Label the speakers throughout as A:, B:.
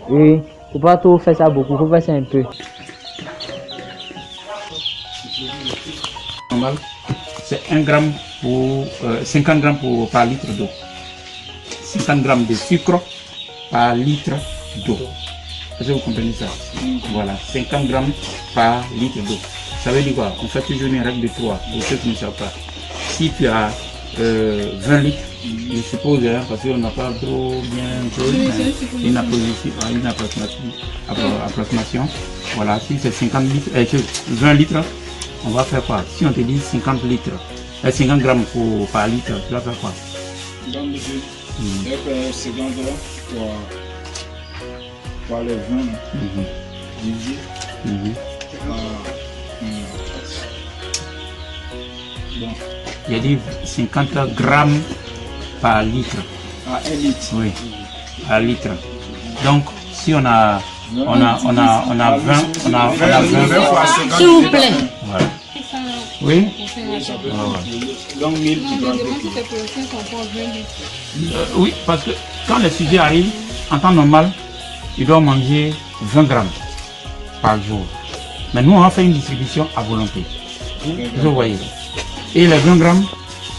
A: Oui, faut pas trop faire ça beaucoup, faut faire ça un peu.
B: Normal, c'est 1 gramme pour 50 grammes par litre d'eau. 50 grammes de sucre par litre d'eau. Est-ce que vous comprenez ça? Voilà, 50 grammes par litre d'eau. Ça veut dire quoi? On fait toujours une règle de 3 pour ceux qui ne savent pas. Si tu as 20 litres, je suppose, hein, parce qu'on n'a pas trop bien une approximation. Voilà, si c'est 50 litres, 20 litres, on va faire quoi? Si on te dit 50 litres, 50 grammes par litre, tu vas faire quoi?
C: Donc, monsieur, seconde pour les 20 divisé
B: bon. Il a dit 50 grammes par litre.
C: À 1 litre.
B: Oui, par litre. Donc, si on a 20, on a 20.
D: S'il vous plaît.
B: Voilà. Oui.
C: Donc 1000.
B: Oui, parce que quand le sujet arrive, en temps normal, il doit manger 20 grammes par jour. Mais nous, on a fait une distribution à volonté. Vous voyez. Et les 20 grammes,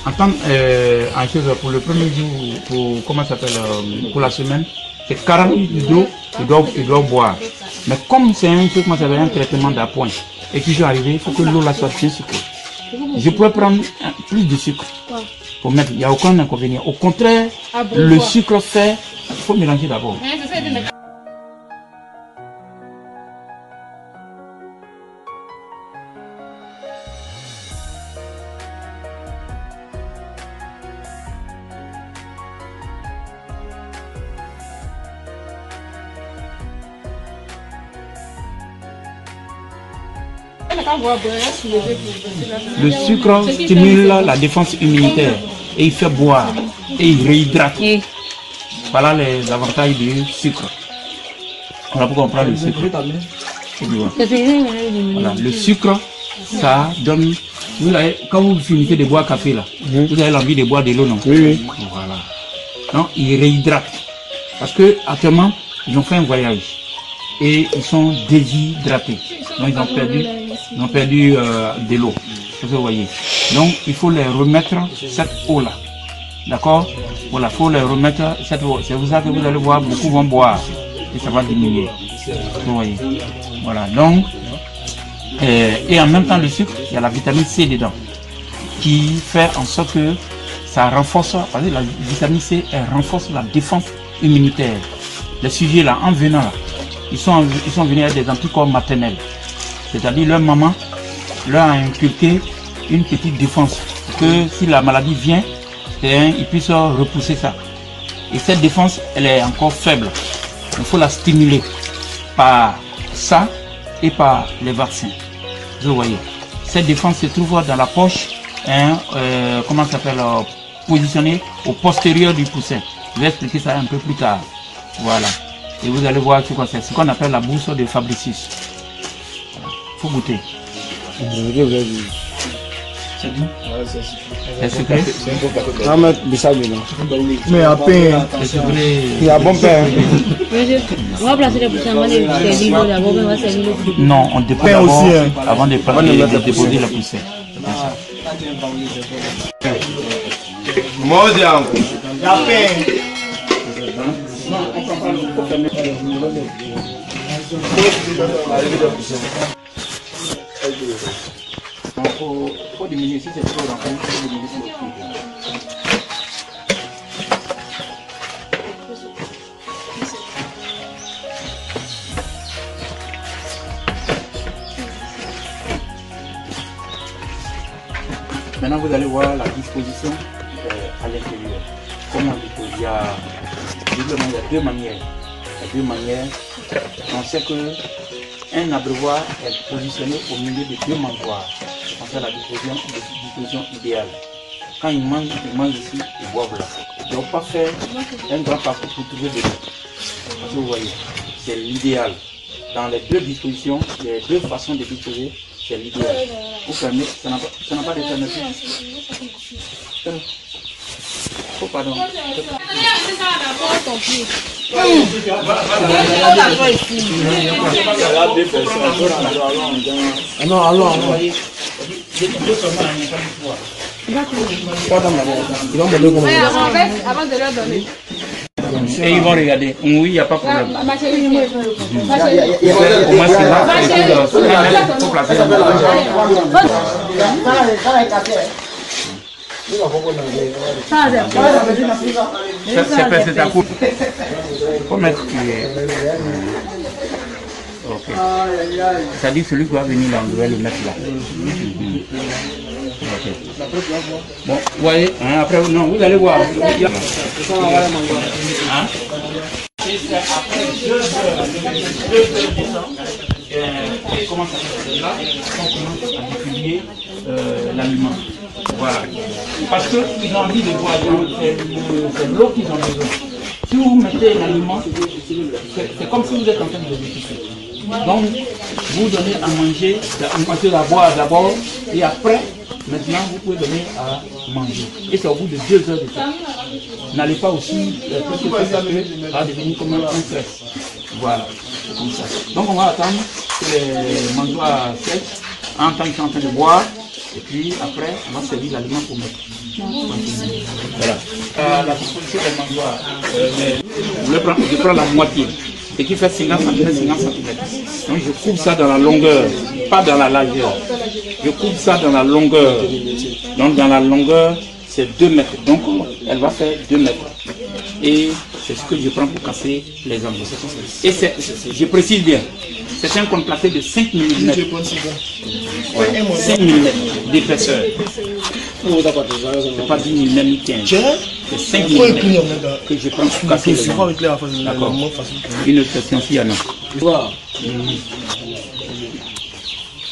B: en chose, pour le premier jour, pour la semaine, c'est 40 litres d'eau il doit boire. Mais comme c'est un traitement d'appoint, et que je suis arrivé, il faut que l'eau là soit bien sucrée. Je pourrais prendre plus de sucre pour mettre, il n'y a aucun inconvénient. Au contraire, le sucre fait, il faut mélanger d'abord. Le sucre stimule la défense immunitaire et il fait boire et il réhydrate. Voilà les avantages du sucre. Voilà pourquoi on prend le sucre. Voilà, le sucre, ça donne. Quand vous finissez de boire café là, vous avez l'envie de boire de l'eau, non?
C: Oui.
B: Voilà. Donc il réhydrate. Parce que actuellement, ils ont fait un voyage et ils sont déshydratés. Donc ils ont perdu de l'eau. Vous voyez. Donc il faut les remettre cette eau là. D'accord? Voilà, il faut les remettre cette eau. C'est pour ça que vous allez voir, beaucoup vont boire et ça va diminuer. Vous voyez. Voilà. Donc, et en même temps le sucre, il y a la vitamine C dedans qui fait en sorte que ça renforce, parce que la vitamine C, elle renforce la défense immunitaire. Les sujets là, en venant là, ils sont venus avec des anticorps maternels. C'est-à-dire leur maman leur a inculqué une petite défense pour que si la maladie vient, ils puissent repousser ça. Et cette défense, elle est encore faible. Il faut la stimuler par ça et par les vaccins. Vous voyez. Cette défense se trouve dans la poche, comment ça s'appelle, positionnée au postérieur du poussin. Je vais expliquer ça un peu plus tard. Voilà. Et vous allez voir c'est ce qu'on appelle la bourse de Fabricius. Il faut goûter. C'est bon? C'est sucré?
C: Mais à peine.
B: Il y a bon pain.
D: On va placer les poussins avant de servir l'eau d'abord, on va servir l'eau.
B: Non, on dépose d'abord avant de déposer la poussière.
C: Moi, la peine.
B: Il faut diminuer, si c'est trop rempli, il faut diminuer sur le prix. Maintenant, vous allez voir la disposition à l'intérieur. Comment on dépose? Il y a deux manières. Il y a deux manières. On sait qu'un abreuvoir est positionné au milieu de deux mangeoires. On fait la disposition idéale. Quand ils mangent ici, ils boivent là. Ils ne doivent pas faire un grand parcours pour trouver de l'eau. Parce que vous voyez, c'est l'idéal. Dans les deux dispositions, les deux façons de disposer, c'est l'idéal. Vous fermez, ça n'a pas d'alternative. Oh, pardon.
C: Non, allons.
E: Avant de leur donner.
B: Et ils vont regarder. Oui, il n'y a pas de problème.
E: Ma chérie,
B: Au moins, c'est là. Il faut placer c'est à coup. Il faut mettre. Ok. C'est-à-dire celui qui va venir là, on doit le mettre là. Okay. Bon, vous voyez, hein, après, non, vous allez voir. Hein? Après 2 heures de temps, comment ça se fait là? On commence à diffuser l'aliment. Voilà. Parce qu'ils ont envie de boire de l'eau, c'est l'eau qu'ils ont besoin. Si vous mettez l'aliment, c'est comme si vous êtes en train de diffuser. Donc, vous donnez à manger à boire d'abord, et après, maintenant, vous pouvez donner à manger. Et c'est au bout de 2 heures de temps. N'allez pas aussi, parce que ça va devenir comme un stress. Voilà, c'est comme ça. Donc, on va attendre que les mangeoires sèchent, en tant qu'ils sont en train de boire, et puis après, on va servir l'aliment pour mettre. Voilà. La disposition des mangeoires, je prends la moitié. Et qui fait 50 cm, 50 cm. Donc je coupe ça dans la longueur, pas dans la largeur. Je coupe ça dans la longueur. Donc dans la longueur, c'est 2 mètres. Donc elle va faire 2 mètres. Et c'est ce que je prends pour casser les angles. Et je précise bien, c'est un contreplaqué de 5 mm. Voilà, 5 mm d'épaisseur. C'est pas 10 mm ni 15. C'est 5 mm que je prends pour casser les angles. D'accord. Une autre question s'il y en a.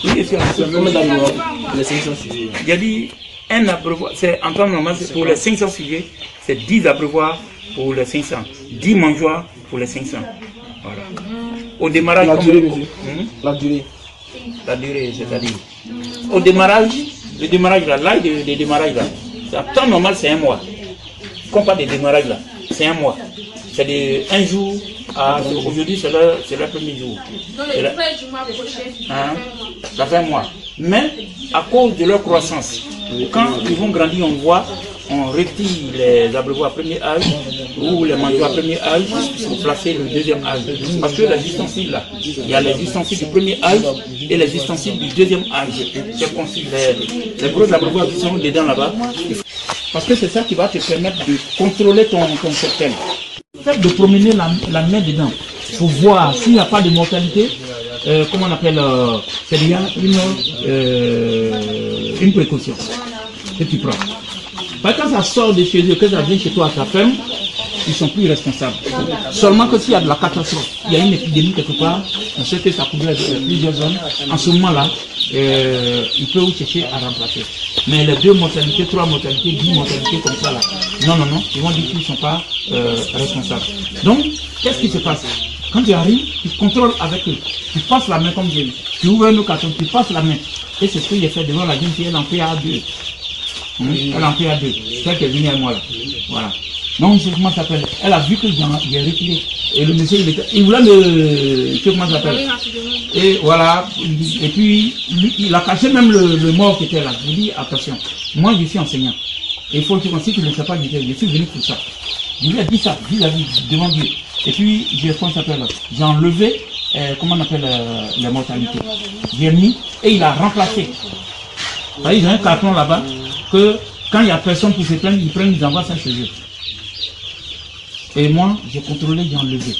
B: Oui, les 500 sujets. Il a dit un abreuvoir, c'est en temps normal, pour les 500 sujets, c'est 10 abreuvoirs pour les 500, 10 mangeoires pour les 500. Voilà. Au démarrage, la durée, la durée. La durée, c'est-à-dire. Au démarrage, le démarrage là, le démarrage là, en temps normal, c'est 1 mois. Comme pas de démarrage là, c'est 1 mois. C'est de 1 jour à aujourd'hui, c'est le premier jour. Ça fait 1 mois. Mais à cause de leur croissance, quand ils vont grandir, on retire les abreuvoirs à premier âge ou les mangeoires à premier âge pour placer le deuxième âge. Parce que les ustensiles là, il y a les ustensiles du premier âge et les ustensiles du deuxième âge. C'est conçu les gros abreuvoirs qui sont dedans là-bas. Parce que c'est ça qui va te permettre de contrôler ton septel. Fait de promener la main dedans pour voir s'il n'y a pas de mortalité, comment on appelle, c'est déjà une précaution que tu prends. Parce que quand ça sort de chez eux, que ça vient chez toi à ta ferme, ils sont plus responsables. Seulement que s'il y a de la catastrophe, il y a une épidémie quelque part, on sait que ça couvre plusieurs zones, en ce moment-là, il peut vous chercher à remplacer. Mais les 2 mortalités, 3 mortalités, 10 mortalités comme ça là, non, ils vont dire qu'ils ne sont pas responsables. Donc, qu'est-ce qui se passe? Quand tu arrives, tu contrôles avec eux. Tu passes la main comme j'ai dit. Tu ouvres un carton, tu passes la main. Et c'est ce que j'ai fait devant la jeune fille, elle en fait à 2. Elle en fait à 2. C'est elle qui est venue à moi là. Voilà. Donc, comment ça s'appelle? Elle a vu que j'ai reculé. Et le monsieur, il voulait me... Comment ça s'appelle? Et voilà. Et puis, il a caché même le mort qui était là. Je lui dis, attention, moi je suis enseignant. Et il faut que si tu ne le sais pas, je suis venu pour ça. Je lui ai dit ça, devant Dieu. Et puis, j'ai enlevé, comment on appelle, les mortalités. J'ai mis, et il a remplacé. Vous voyez, il y a un carton là-bas, que quand il n'y a personne pour se plaindre, ils envoient ça chez eux. Et moi, j'ai contrôlé, j'ai enlevé.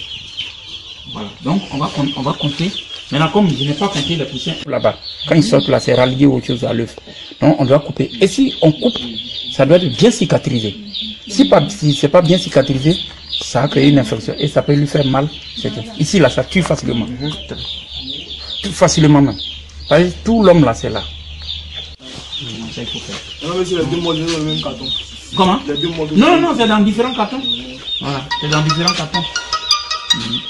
B: Voilà. Donc, on va compter. Maintenant, comme je n'ai pas compté les poussins là-bas, quand ils sortent là, c'est rallié aux choses à l'œuf. Donc, on doit couper. Et si on coupe, ça doit être bien cicatrisé. Si c'est pas bien cicatrisé, ça va créer une infection et ça peut lui faire mal. Ici, là, ça tue facilement. Tue facilement même. Tout l'homme là, c'est là. Ça, il faut faire.
C: Non, mais c'est les 2 modules dans le même carton.
B: Comment? Non, c'est dans différents cartons. Voilà, c'est dans différents cartons.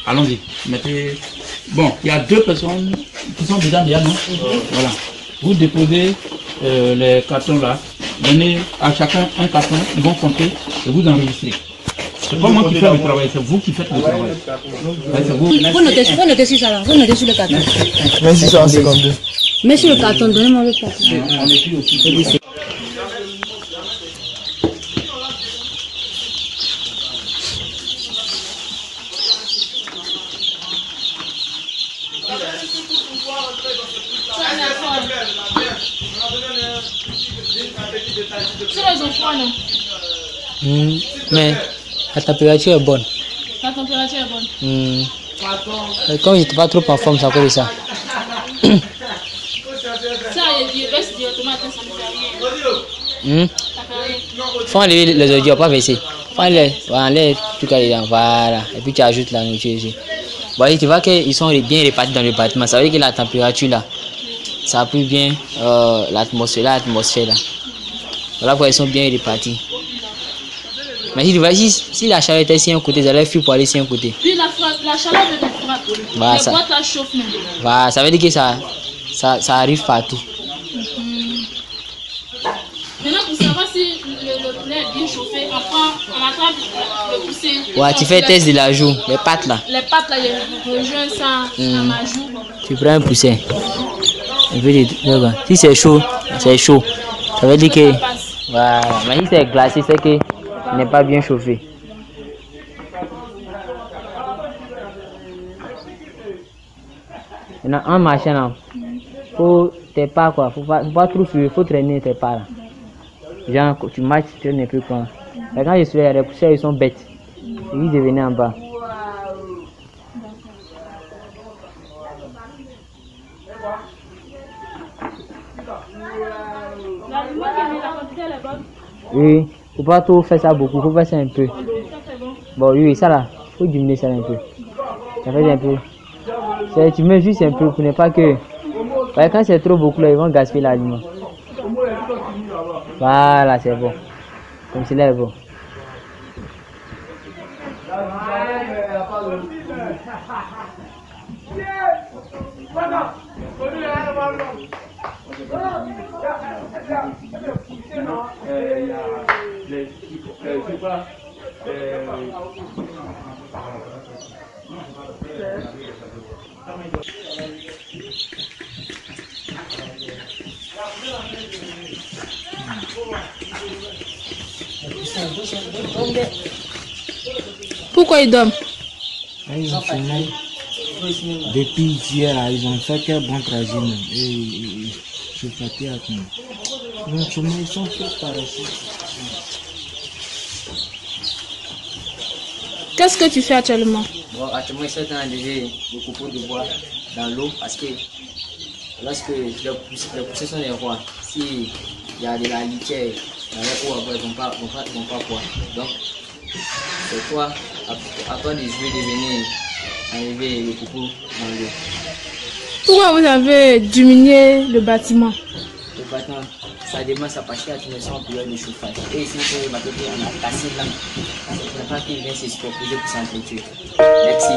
B: Allons-y. Mettez. Bon, il y a 2 personnes qui sont dedans déjà, non? Voilà. Vous déposez les cartons là. donnez à chacun un carton, ils vont compter et vous enregistrez. C'est pas moi qui fais le travail, c'est vous qui faites le travail. Ouais, c'est vous.
D: Faut noter sur ça là, faut noter sur le carton.
C: 2652.
D: Mets sur le carton, donnez-moi le carton.
B: On écrit aussi.
E: Sur les enfants, non?
A: Mais la température est bonne.
E: La température est bonne.
A: Comme j'étais pas trop en forme, c'est à cause de ça.
E: Ça, il reste directement à ta sanitaire.
A: Faut enlever les ordures, pas baisser. Faut enlever tout cas dedans, voilà. Et puis tu ajoutes la nourriture ici. Bon, tu vois qu'ils sont bien répartis dans le bâtiment. Ça veut dire que la température là, ça a pris bien l'atmosphère là. Voilà pourquoi ils sont bien répartis. Mais si la chaleur était ici un côté, ils allaient fuir pour aller ici un côté.
E: Puis la chaleur de ton frappe.
A: Voilà,
E: les boîtes à chauffe même.
A: Voilà, ça veut dire que ça arrive partout.
E: Maintenant, pour savoir si le poulet est bien chauffé, on attrape le poussé.
A: Ouais, tu fais le test de la joue, les pattes là.
E: Les pattes là, je rejoins ça à ma joue.
A: Tu prends un poussin. Si c'est chaud, c'est chaud. Ça veut dire que. Voilà, mais si c'est glacé, c'est que il n'est pas bien chauffé. Maintenant, en marchant là, faut tes pas quoi, faut pas trop suivre, faut traîner tes pas là. Genre, tu marches, tu traînes un peu quoi. Mais quand je suis là, les poussières ils sont bêtes. Ils devenaient en bas. Oui, faut pas trop faire ça beaucoup, faut faire ça un peu. Bon, oui, ça là, faut diminuer ça un peu. Ça fait un peu. Tu mets juste un peu pour ne pas que. Ouais, quand c'est trop beaucoup là, ils vont gaspiller l'aliment. Voilà, c'est bon. Comme cela est bon.
E: Pourquoi ils dorment?
F: Ils ont fumé. Depuis hier, ils ont fait un bon trajet. Et je suis fatigué avec moi. Donc, ils sont tous par ici.
E: Qu'est-ce que tu fais actuellement?
A: Bon, actuellement, je suis en train d'enlever le copeaux de bois dans l'eau parce que lorsque les poussées sont des rois, s'il y a de la litière dans l'eau, ils ne vont pas boire. Donc, c'est toi, à toi de jouer de venir enlever le copeau dans l'eau.
E: Pourquoi vous avez diminué le bâtiment?
A: Le bâtiment, ça demande sa partie à tenir en période de chauffage. Et ici, on a cassé l'âme. C'est pas qu'il vient se superposer pour s'entretuer. Merci.